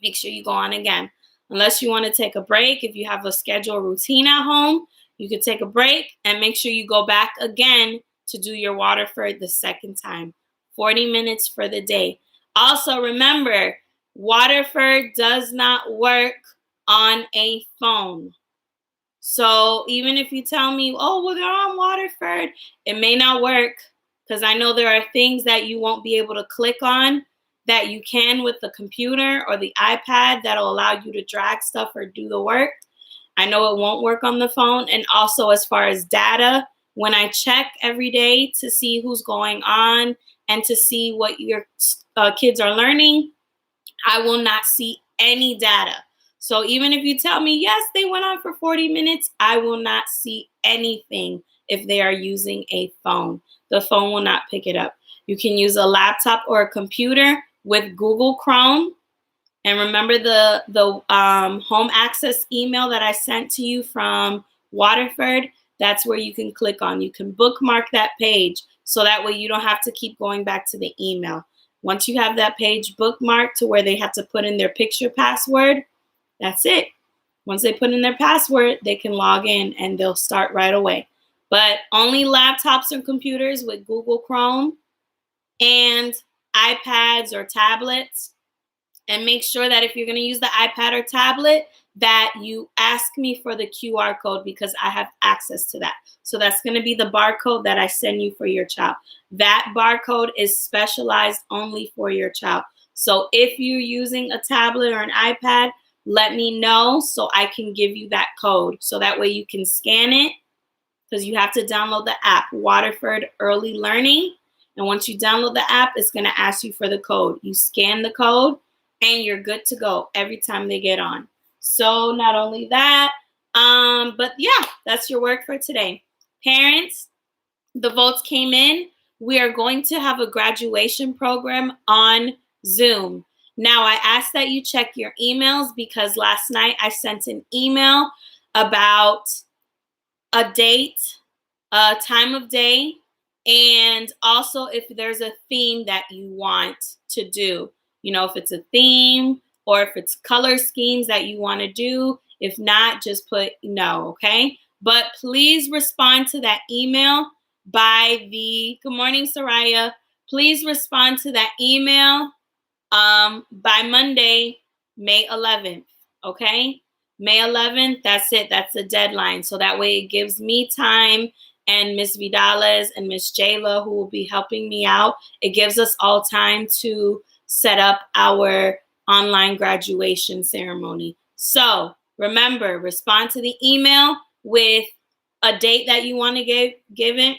make sure you go on again. Unless you want to take a break, if you have a scheduled routine at home, you could take a break and make sure you go back again to do your Waterford the second time. 40 minutes for the day. Also, remember, Waterford does not work on a phone. So even if you tell me, oh, well, they're on Waterford, it may not work because I know there are things that you won't be able to click on that you can with the computer or the iPad that'll allow you to drag stuff or do the work. I know it won't work on the phone. And also, as far as data, when I check every day to see who's going on and to see what your kids are learning, I will not see any data. So even if you tell me, yes, they went on for 40 minutes, I will not see anything if they are using a phone. The phone will not pick it up. You can use a laptop or a computer with Google Chrome. And remember the home access email that I sent to you from Waterford? That's where you can click on. You can bookmark that page so that way you don't have to keep going back to the email. Once you have that page bookmarked to where they have to put in their picture password, that's it. Once they put in their password, they can log in and they'll start right away. But only laptops and computers with Google Chrome and iPads or tablets. And make sure that if you're going to use the iPad or tablet, that you ask me for the QR code because I have access to that. So that's going to be the barcode that I send you for your child. That barcode is specialized only for your child. So if you're using a tablet or an iPad, let me know so I can give you that code. So that way you can scan it, because you have to download the app, Waterford Early Learning. And once you download the app, it's going to ask you for the code. You scan the code, and you're good to go every time they get on. So not only that, but yeah, that's your work for today. Parents, the votes came in. We are going to have a graduation program on Zoom. Now, I ask that you check your emails because last night I sent an email about a date, a time of day, and also if there's a theme that you want to do. You know, if it's a theme or if it's color schemes that you want to do. If not, just put no, okay? But please respond to that email by good morning, Soraya. Please respond to that email by Monday, May 11th, okay? May 11th, that's it. That's the deadline. So that way it gives me time and Miss Vidales and Miss Jayla, who will be helping me out, it gives us all time to set up our online graduation ceremony. So remember, respond to the email with a date that you want to give it.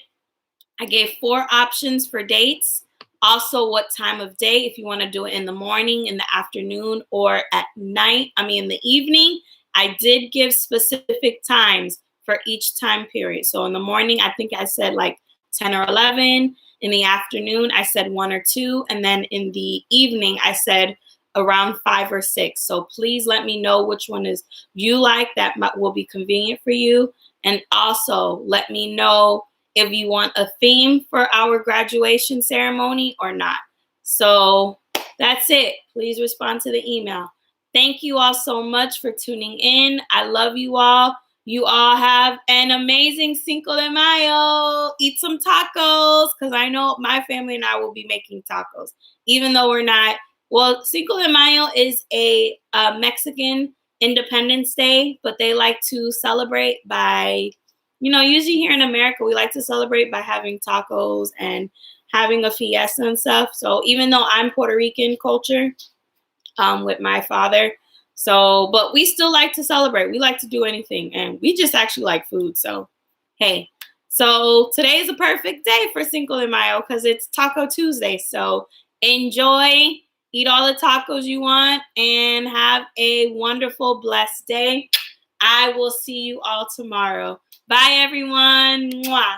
I gave 4 options for dates. Also, what time of day, if you want to do it in the morning, in the afternoon, or at night, in the evening. I did give specific times for each time period. So in the morning, I think I said like 10 or 11. In the afternoon, I said 1 or 2. And then in the evening, I said around 5 or 6. So please let me know which one is you like that will be convenient for you. And also let me know if you want a theme for our graduation ceremony or not. So that's it. Please respond to the email. Thank you all so much for tuning in. I love you all. You all have an amazing Cinco de Mayo. Eat some tacos, because I know my family and I will be making tacos, even though we're not. Well, Cinco de Mayo is a Mexican Independence Day, but they like to celebrate by, usually here in America, we like to celebrate by having tacos and having a fiesta and stuff. So even though I'm Puerto Rican culture with my father, but we still like to celebrate. We like to do anything, and we just actually like food. So, hey, so today is a perfect day for Cinco de Mayo because it's Taco Tuesday. So enjoy, eat all the tacos you want, and have a wonderful, blessed day. I will see you all tomorrow. Bye, everyone. Mwah.